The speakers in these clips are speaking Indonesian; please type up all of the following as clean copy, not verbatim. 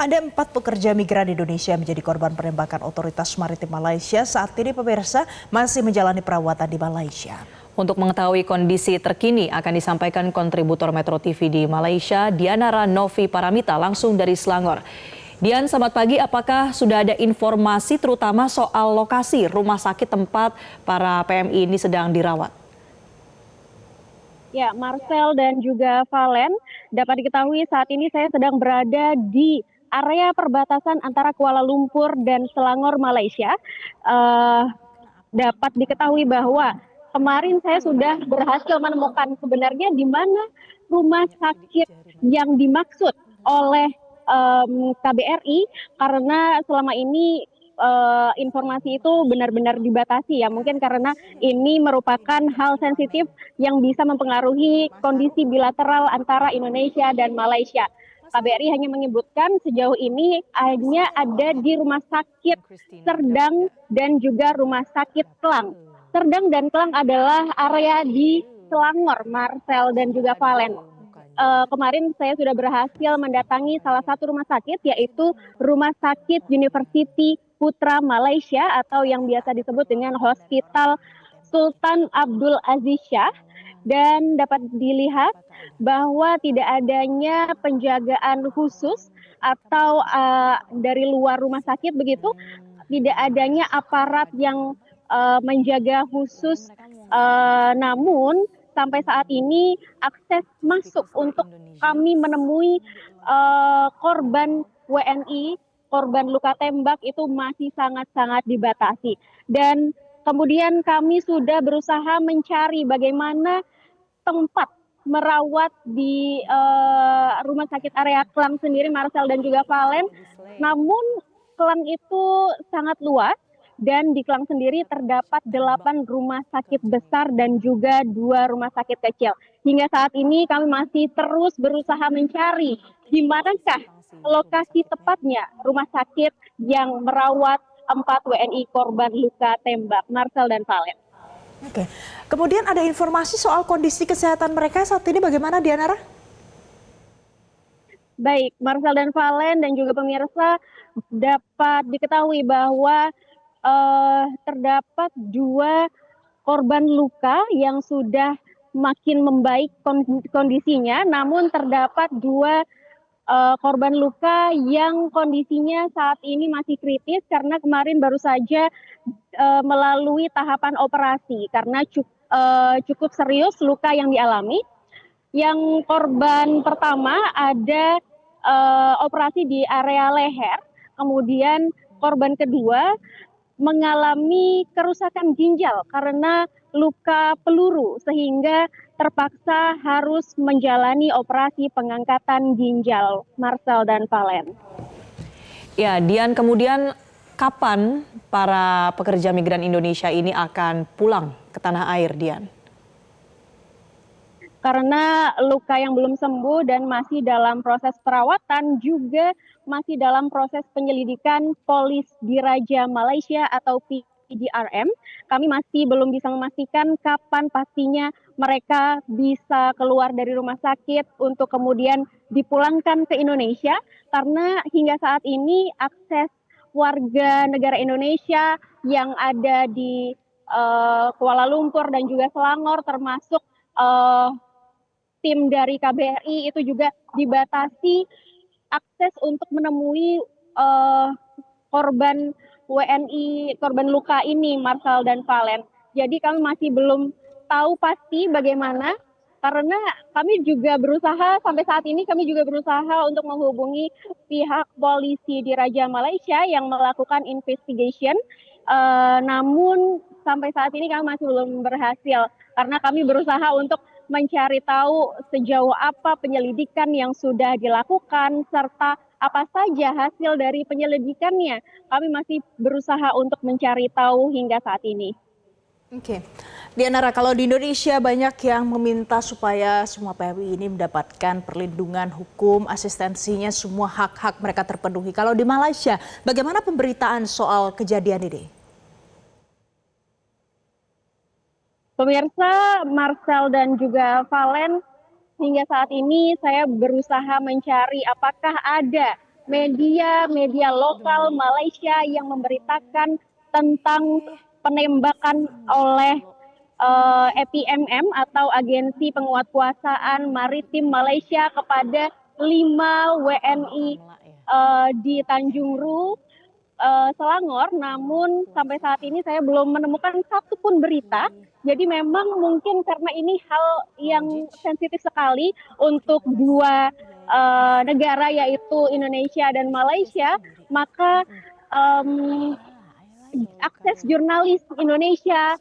Ada 4 pekerja migran Indonesia yang menjadi korban penembakan otoritas maritim Malaysia. Saat ini pemirsa masih menjalani perawatan di Malaysia. Untuk mengetahui kondisi terkini akan disampaikan kontributor Metro TV di Malaysia, Dianara Novi Paramita langsung dari Selangor. Dian, selamat pagi. Apakah sudah ada informasi terutama soal lokasi rumah sakit tempat para PMI ini sedang dirawat? Ya, Marcel dan juga Valen, dapat diketahui saat ini saya sedang berada di area perbatasan antara Kuala Lumpur dan Selangor, Malaysia. Dapat diketahui bahwa kemarin saya sudah berhasil menemukan sebenarnya di mana rumah sakit yang dimaksud oleh KBRI, karena selama ini informasi itu benar-benar dibatasi ya, mungkin karena ini merupakan hal sensitif yang bisa mempengaruhi kondisi bilateral antara Indonesia dan Malaysia. KBRI hanya menyebutkan sejauh ini hanya ada di Rumah Sakit Serdang dan juga Rumah Sakit Klang. Serdang dan Klang adalah area di Selangor, Marcel dan juga Valen. Kemarin saya sudah berhasil mendatangi salah satu rumah sakit, yaitu Rumah Sakit University Putra Malaysia atau yang biasa disebut dengan Hospital Sultan Abdul Aziz Shah. Dan dapat dilihat bahwa tidak adanya penjagaan khusus atau dari luar rumah sakit begitu, tidak adanya aparat yang menjaga khusus, namun sampai saat ini akses masuk untuk kami menemui korban WNI, korban luka tembak itu masih sangat-sangat dibatasi. Dan kemudian kami sudah berusaha mencari bagaimana tempat merawat di rumah sakit area Klang sendiri, Marcel dan juga Valen. Namun Klang itu sangat luas dan di Klang sendiri terdapat 8 rumah sakit besar dan juga 2 rumah sakit kecil. Hingga saat ini kami masih terus berusaha mencari di manakah lokasi tepatnya rumah sakit yang merawat 4 WNI korban luka tembak, Marcel dan Valen. Oke. Kemudian ada informasi soal kondisi kesehatan mereka saat ini bagaimana, Dianara? Baik, Marcel dan Valen dan juga pemirsa, dapat diketahui bahwa terdapat 2 korban luka yang sudah makin membaik kondisinya, namun terdapat 2 korban luka yang kondisinya saat ini masih kritis karena kemarin baru saja melalui tahapan operasi karena cukup serius luka yang dialami. Yang korban pertama ada operasi di area leher, kemudian korban kedua mengalami kerusakan ginjal karena luka peluru sehingga terpaksa harus menjalani operasi pengangkatan ginjal, Marcel dan Valen. Ya, Dian, kemudian kapan para pekerja migran Indonesia ini akan pulang ke tanah air, Dian? Karena luka yang belum sembuh dan masih dalam proses perawatan, juga masih dalam proses penyelidikan Polis Diraja Malaysia atau PDRM, kami masih belum bisa memastikan kapan pastinya mereka bisa keluar dari rumah sakit untuk kemudian dipulangkan ke Indonesia, karena hingga saat ini akses warga negara Indonesia yang ada di Kuala Lumpur dan juga Selangor, termasuk tim dari KBRI itu juga dibatasi akses untuk menemui korban WNI, korban luka ini, Marcel dan Valen. Jadi kami masih belum tahu pasti bagaimana, karena kami juga berusaha, sampai saat ini kami juga berusaha untuk menghubungi pihak polisi di Raja Malaysia yang melakukan investigation, namun sampai saat ini kami masih belum berhasil, karena kami berusaha untuk mencari tahu sejauh apa penyelidikan yang sudah dilakukan, serta apa saja hasil dari penyelidikannya. Kami masih berusaha untuk mencari tahu hingga saat ini. Oke. Dianara, kalau di Indonesia banyak yang meminta supaya semua PMI ini mendapatkan perlindungan hukum, asistensinya, semua hak-hak mereka terpenuhi. Kalau di Malaysia, bagaimana pemberitaan soal kejadian ini? Pemirsa, Marcel dan juga Valen, hingga saat ini saya berusaha mencari apakah ada media lokal Malaysia yang memberitakan tentang penembakan oleh APMM atau Agensi Penguatkuasaan Maritim Malaysia kepada 5 WNI di Tanjung Ru, Selangor. Namun sampai saat ini saya belum menemukan satupun berita. Jadi memang mungkin karena ini hal yang sensitif sekali untuk dua negara, yaitu Indonesia dan Malaysia, maka akses jurnalis Indonesia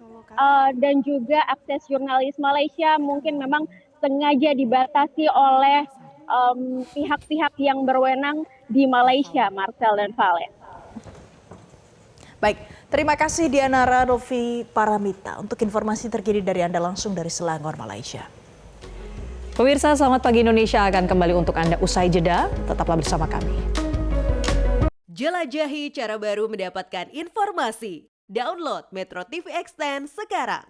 dan juga akses jurnalis Malaysia mungkin memang sengaja dibatasi oleh pihak-pihak yang berwenang di Malaysia, Marcel dan Valen. Baik, terima kasih Dianara Novi Paramita untuk informasi terkini dari Anda langsung dari Selangor, Malaysia. Pemirsa, Selamat Pagi Indonesia akan kembali untuk Anda usai jeda. Tetaplah bersama kami. Jelajahi cara baru mendapatkan informasi. Download Metro TV Extend sekarang.